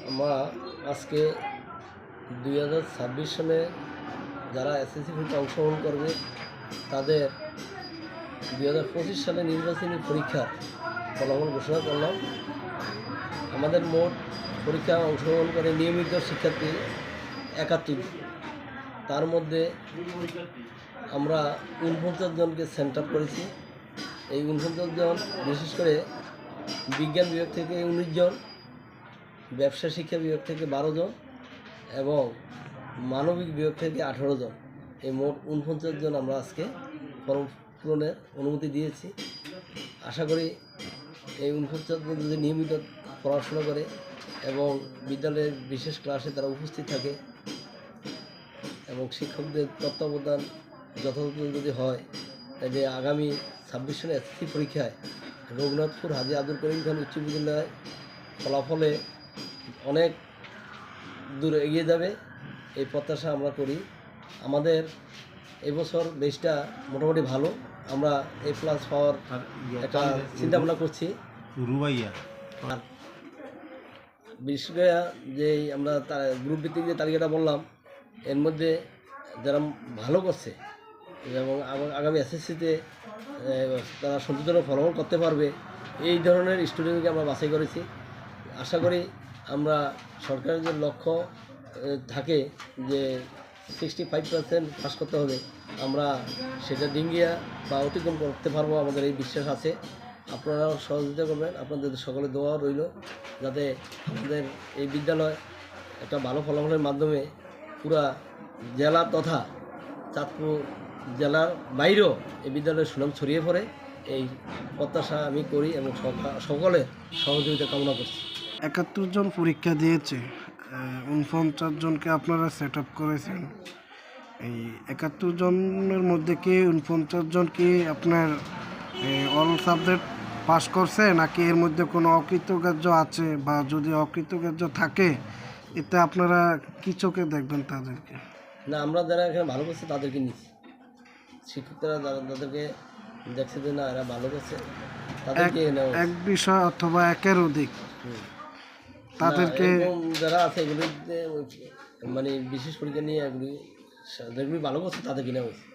আমরা আজকে 2026 সালে যারা এসএসসি পরীক্ষায় অংশগ্রহণ করবে তাদের 2025 সালে নির্বাচনী পরীক্ষার ফলাফল ঘোষণা করলাম। আমাদের মোট পরীক্ষায় অংশগ্রহণ করে নিয়মিত শিক্ষার্থী 71। তার মধ্যে আমরা 49 জনকে সেন্টার করেছি। এই 49 জন বিশেষ করে বিজ্ঞান বিভাগ থেকে 19 জন, ব্যবসা শিক্ষা বিভাগ থেকে 12 জন এবং মানবিক বিভাগ থেকে 18 জন। এই মোট 49 জন আমরা আজকে ফর্ম পূরণের অনুমতি দিয়েছি। আশা করি এই 49 জন যদি নিয়মিত পড়াশোনা করে এবং বিদ্যালয়ের বিশেষ ক্লাসে তারা উপস্থিত থাকে এবং শিক্ষকদের তত্ত্বাবধান যথাযথ যদি হয়, যে আগামী 26 সালে এসএসসি পরীক্ষায় রঘুনাথপুর হাজী আব্দুল করিম খান উচ্চ বিদ্যালয় ফলাফলে অনেক দূর এগিয়ে যাবে, এই প্রত্যাশা আমরা করি। আমাদের এবছর বেশটা মোটামুটি ভালো, আমরা A+ পাওয়ার একটা চিন্তা ভাবনা করছি। আর বিশেষ করে যে আমরা গ্রুপ ভিত্তিক যে তালিকাটা বললাম, এর মধ্যে যারা ভালো করছে এবং আগামী এসএসসিতে তারা সন্তোষজনক ফলাফল করতে পারবে, এই ধরনের স্টুডেন্টকে আমরা বাছাই করেছি। আশা করি আমরা সরকারের যে লক্ষ্য থাকে যে 65% পাস করতে হবে, আমরা সেটা ডিঙ্গিয়া বা অতিক্রম করতে পারবো, আমাদের এই বিশ্বাস আছে। আপনারাও সহযোগিতা করবেন, আপনাদের সকলে দোয়া রইল যাতে আমাদের এই বিদ্যালয় একটা ভালো ফলাফলের মাধ্যমে পুরা জেলা তথা চাঁদপুর জেলার বাইরেও এই বিদ্যালয়ের সুনাম ছড়িয়ে পড়ে, এই প্রত্যাশা আমি করি এবং সকলের সহযোগিতা কামনা করছি। 71 জন পরীক্ষা দিয়েছে, 49 জনকে আপনারা সেট আপ করেছেন। এই 71 জনের মধ্যে কি 49 জন কি আপনার অল সাবজেক্ট পাস করছে, নাকি এর মধ্যে কোনো অকৃতকার্য আছে, বা যদি অকৃতকার্য থাকে এতে আপনারা কি চোখে দেখবেন তাদেরকে? না, আমরা যারা এখানে ভালো করছে তাদেরকে নিচ্ছি, শিক্ষকরা যাদেরকে দেখছে যে না এরা ভালো করছে তাদেরকে এক বিষয় অথবা একের অধিক তাদেরকে যারা আছে এগুলিতে মানে বিশেষ পরীক্ষা নিয়ে যেগুলি ভালো করছে তাদেরকে নেওয়া হয়েছে।